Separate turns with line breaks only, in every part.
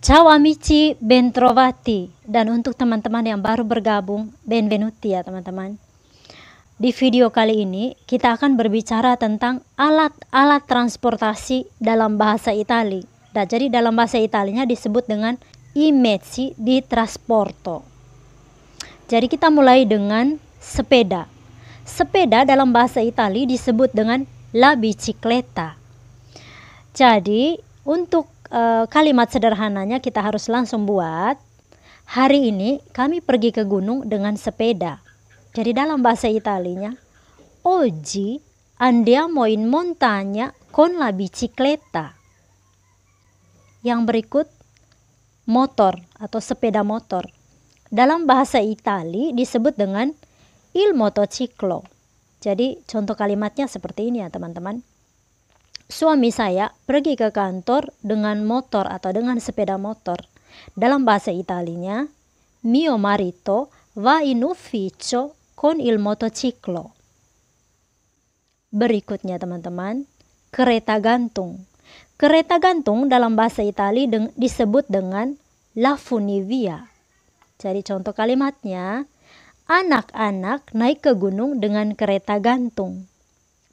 Ciao amici, bentrovati. Dan untuk teman-teman yang baru bergabung, benvenuti ya teman-teman. Di video kali ini kita akan berbicara tentang alat-alat transportasi dalam bahasa Itali. Dan jadi dalam bahasa Italinya disebut dengan i mezzi di trasporto. Jadi kita mulai dengan sepeda. Sepeda dalam bahasa Itali disebut dengan la bicicletta. Jadi untuk kalimat sederhananya kita harus langsung buat. Hari ini kami pergi ke gunung dengan sepeda. Jadi dalam bahasa Italinya, oggi andiamo in montagna con la bicicletta. Yang berikut, motor atau sepeda motor. Dalam bahasa Itali disebut dengan il motociclo. Jadi contoh kalimatnya seperti ini ya teman-teman. Suami saya pergi ke kantor dengan motor atau dengan sepeda motor. Dalam bahasa Italinya, mio marito va in ufficio con il motociclo. Berikutnya teman-teman, kereta gantung. Kereta gantung dalam bahasa Itali disebut dengan la funivia. Jadi contoh kalimatnya, anak-anak naik ke gunung dengan kereta gantung.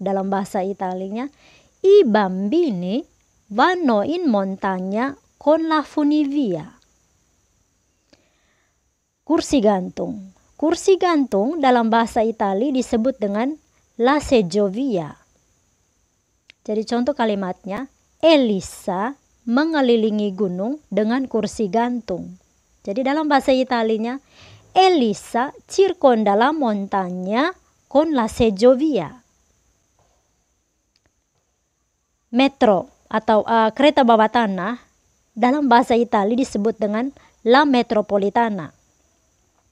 Dalam bahasa Italinya, i bambini vanno in montagna con la funivia. Kursi gantung. Kursi gantung dalam bahasa Itali disebut dengan la seggiovia. Jadi contoh kalimatnya, Elisa mengelilingi gunung dengan kursi gantung. Jadi dalam bahasa Italinya, Elisa circonda la montagna con la seggiovia. Metro atau kereta bawah tanah dalam bahasa Itali disebut dengan la metropolitana.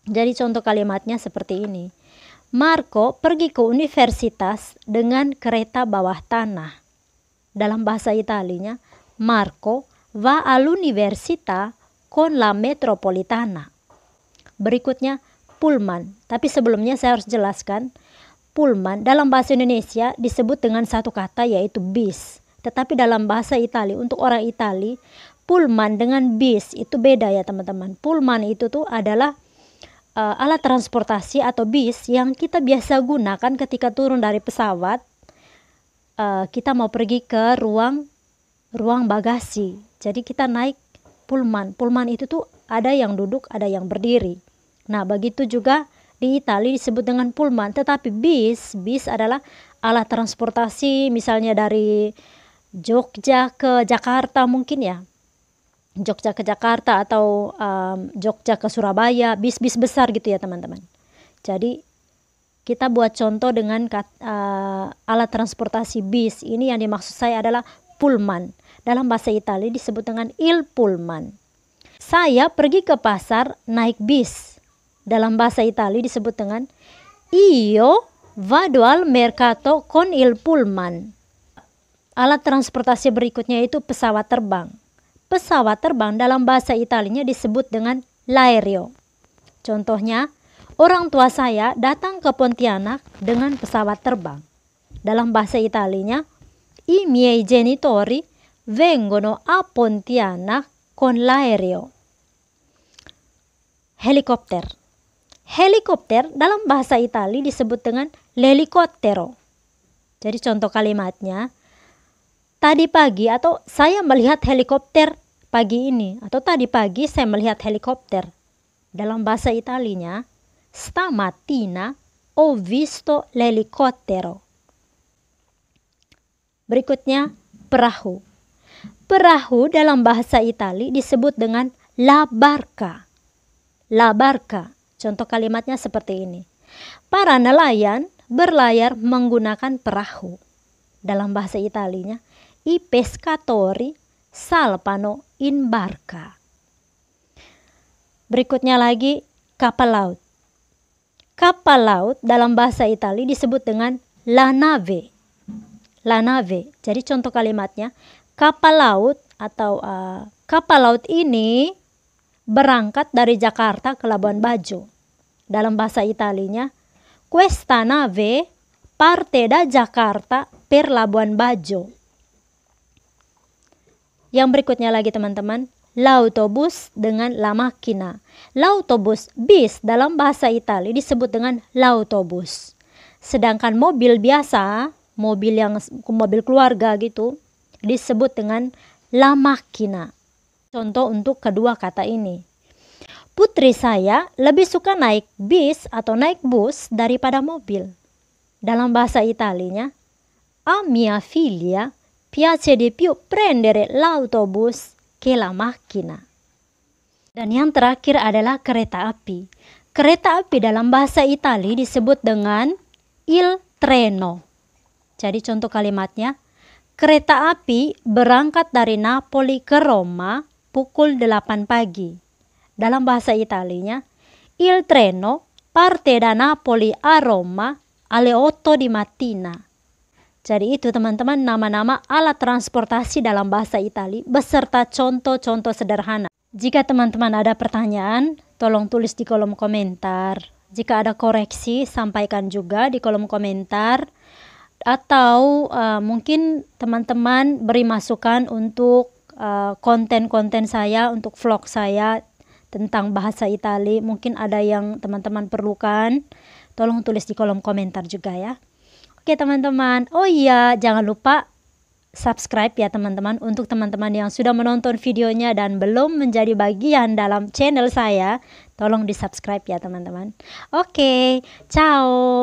Jadi contoh kalimatnya seperti ini. Marco pergi ke universitas dengan kereta bawah tanah. Dalam bahasa Italinya, Marco va all'università con la metropolitana. Berikutnya pullman. Tapi sebelumnya saya harus jelaskan, pullman dalam bahasa Indonesia disebut dengan satu kata yaitu bis. Tetapi dalam bahasa Itali, untuk orang Itali, pullman dengan bis itu beda ya teman-teman. Pullman itu tuh adalah alat transportasi atau bis yang kita biasa gunakan ketika turun dari pesawat. Kita mau pergi ke ruang bagasi. Jadi kita naik pullman. Pullman itu tuh ada yang duduk, ada yang berdiri. Nah, begitu juga di Italia disebut dengan pullman. Tetapi bis adalah alat transportasi misalnya dari Jogja ke Jakarta mungkin ya. Jogja ke Jakarta atau Jogja ke Surabaya, bis-bis besar gitu ya teman-teman. Jadi kita buat contoh dengan alat transportasi bis. Ini yang dimaksud saya adalah pullman. Dalam bahasa Italia disebut dengan il pullman. Saya pergi ke pasar naik bis. Dalam bahasa Italia disebut dengan io vado al mercato con il pullman. Alat transportasi berikutnya itu pesawat terbang. Pesawat terbang dalam bahasa Italinya disebut dengan l'aereo. Contohnya, orang tua saya datang ke Pontianak dengan pesawat terbang. Dalam bahasa Italinya, i miei genitori vengono a Pontianak con l'aereo. Helikopter. Helikopter dalam bahasa Itali disebut dengan l'elicottero. Jadi contoh kalimatnya, tadi pagi atau saya melihat helikopter pagi ini, atau tadi pagi saya melihat helikopter. Dalam bahasa Italinya, stamattina ho visto l'elicottero. Berikutnya, perahu. Perahu dalam bahasa Itali disebut dengan la barca. La barca. Contoh kalimatnya seperti ini. Para nelayan berlayar menggunakan perahu. Dalam bahasa Italinya, i pescatori salpano in barca. Berikutnya lagi kapal laut. Kapal laut dalam bahasa Itali disebut dengan la nave. La nave. Jadi contoh kalimatnya, kapal laut atau kapal laut ini berangkat dari Jakarta ke Labuan Bajo. Dalam bahasa Italinya, questa nave parte da Jakarta per Labuan Bajo. Yang berikutnya lagi teman-teman, l'autobus dengan la macchina. L'autobus, bis, dalam bahasa Italia disebut dengan l'autobus. Sedangkan mobil biasa, mobil keluarga gitu, disebut dengan la macchina. Contoh untuk kedua kata ini. Putri saya lebih suka naik bis atau naik bus daripada mobil. Dalam bahasa Italianya, a mia figlia piace di più prendere l'autobus che la macchina. Dan yang terakhir adalah kereta api. Kereta api dalam bahasa Italia disebut dengan il treno. Jadi contoh kalimatnya, kereta api berangkat dari Napoli ke Roma pukul 8 pagi. Dalam bahasa Italianya, il treno parte da Napoli a Roma alle 8 di mattina. Jadi itu teman-teman nama-nama alat transportasi dalam bahasa Italia beserta contoh-contoh sederhana. Jika teman-teman ada pertanyaan, tolong tulis di kolom komentar. Jika ada koreksi, sampaikan juga di kolom komentar. Atau mungkin teman-teman beri masukan untuk konten-konten saya, untuk vlog saya tentang bahasa Italia. Mungkin ada yang teman-teman perlukan. Tolong tulis di kolom komentar juga ya. Oke teman-teman, oh iya jangan lupa subscribe ya teman-teman. Untuk teman-teman yang sudah menonton videonya dan belum menjadi bagian dalam channel saya, tolong di subscribe ya teman-teman. Oke, ciao.